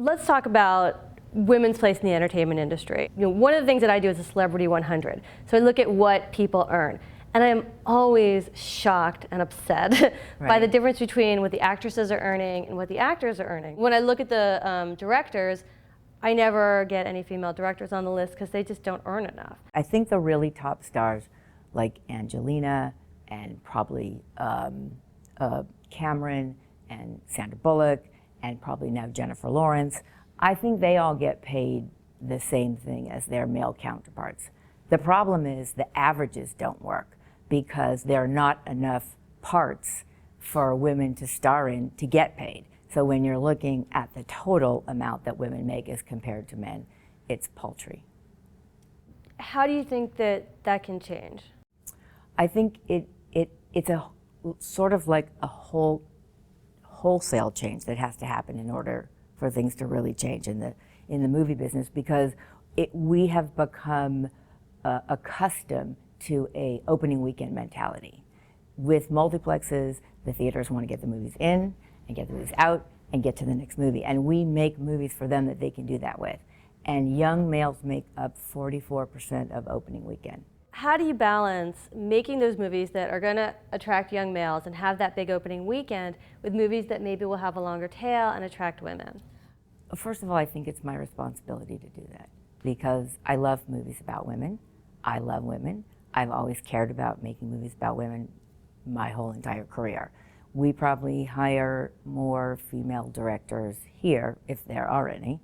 Let's talk about women's place in the entertainment industry. One of the things that I do is a Celebrity 100. So I look at what people earn. And I am always shocked and upset by the difference between what the actresses are earning and what the actors are earning. When I look at the directors, I never get any female directors on the list because they just don't earn enough. I think the really top stars like Angelina and probably Cameron and Sandra Bullock and probably now Jennifer Lawrence, I think they all get paid the same thing as their male counterparts. The problem is the averages don't work because there are not enough parts for women to star in to get paid. So when you're looking at the total amount that women make as compared to men, it's paltry. How do you think that that can change? I think it's a sort of like a wholesale change that has to happen in order for things to really change in the movie business, because we have become accustomed to a opening weekend mentality. With multiplexes, the theaters want to get the movies in and get the movies out and get to the next movie, and we make movies for them that they can do that with. And young males make up 44% of opening weekend. How do you balance making those movies that are going to attract young males and have that big opening weekend with movies that maybe will have a longer tail and attract women? First of all, I think it's my responsibility to do that because I love movies about women. I love women. I've always cared about making movies about women my whole entire career. We probably hire more female directors here, if there are any.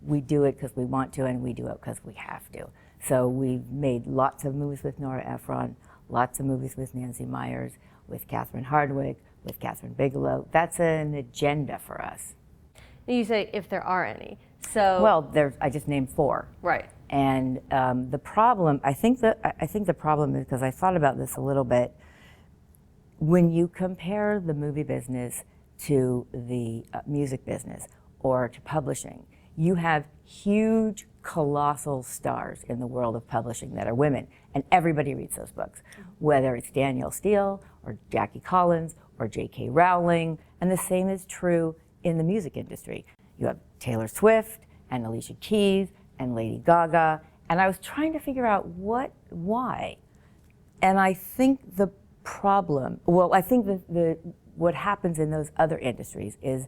We do it because we want to, and we do it because we have to. So we've made lots of movies with Nora Ephron, lots of movies with Nancy Meyers, with Catherine Hardwicke, with Catherine Bigelow. That's an agenda for us. You say if there are any. So well, I just named 4. Right. And the problem, I think the problem is, because I thought about this a little bit, when you compare the movie business to the music business or to publishing, you have huge, colossal stars in the world of publishing that are women, and everybody reads those books, whether it's Danielle Steele or Jackie Collins or J.K. Rowling, and the same is true in the music industry. You have Taylor Swift and Alicia Keys and Lady Gaga, and I was trying to figure out why. And I think the problem, well, I think what happens in those other industries is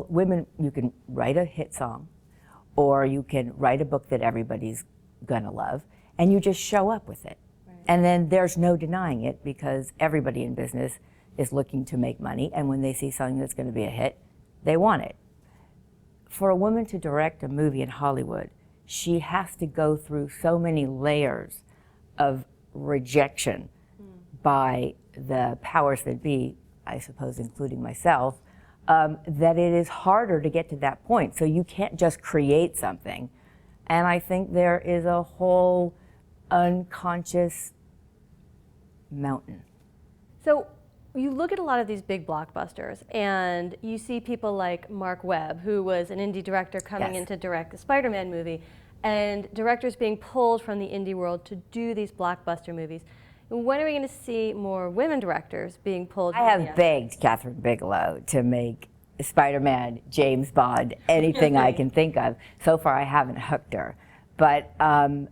women, you can write a hit song, or you can write a book that everybody's gonna love, and you just show up with it. Right. And then there's no denying it because everybody in business is looking to make money, and when they see something that's gonna be a hit, they want it. For a woman to direct a movie in Hollywood, she has to go through so many layers of rejection by the powers that be, I suppose including myself, that it is harder to get to that point. So you can't just create something. And I think there is a whole unconscious mountain. So you look at a lot of these big blockbusters and you see people like Mark Webb, who was an indie director coming in to direct a Spider-Man movie, and directors being pulled from the indie world to do these blockbuster movies. When are we going to see more women directors being pulled? I have begged Catherine Bigelow to make Spider-Man, James Bond, anything I can think of. So far, I haven't hooked her. But I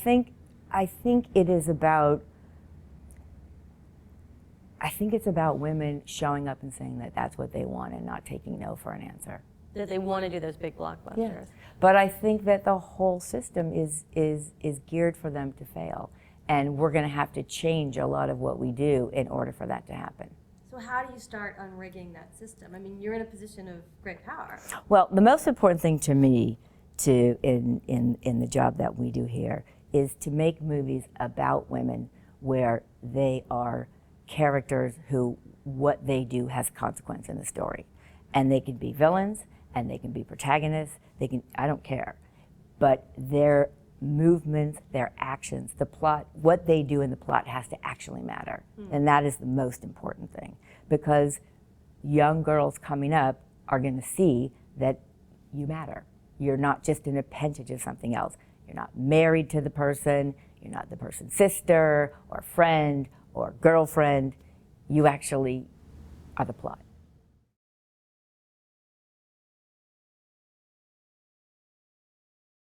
think it is about. I think it's about women showing up and saying that that's what they want and not taking no for an answer. That they want to do those big blockbusters. Yes. But I think that the whole system is geared for them to fail. And we're going to have to change a lot of what we do in order for that to happen. So how do you start unrigging that system? I mean, you're in a position of great power. Well, the most important thing to me in the job that we do here is to make movies about women where they are characters who what they do has consequence in the story. And they can be villains and they can be protagonists. I don't care. But their movements, their actions, the plot, what they do in the plot has to actually matter. And that is the most important thing, because young girls coming up are going to see that you matter. You're not just an appendage of something else. You're not married to the person, you're not the person's sister or friend or girlfriend. You actually are the plot.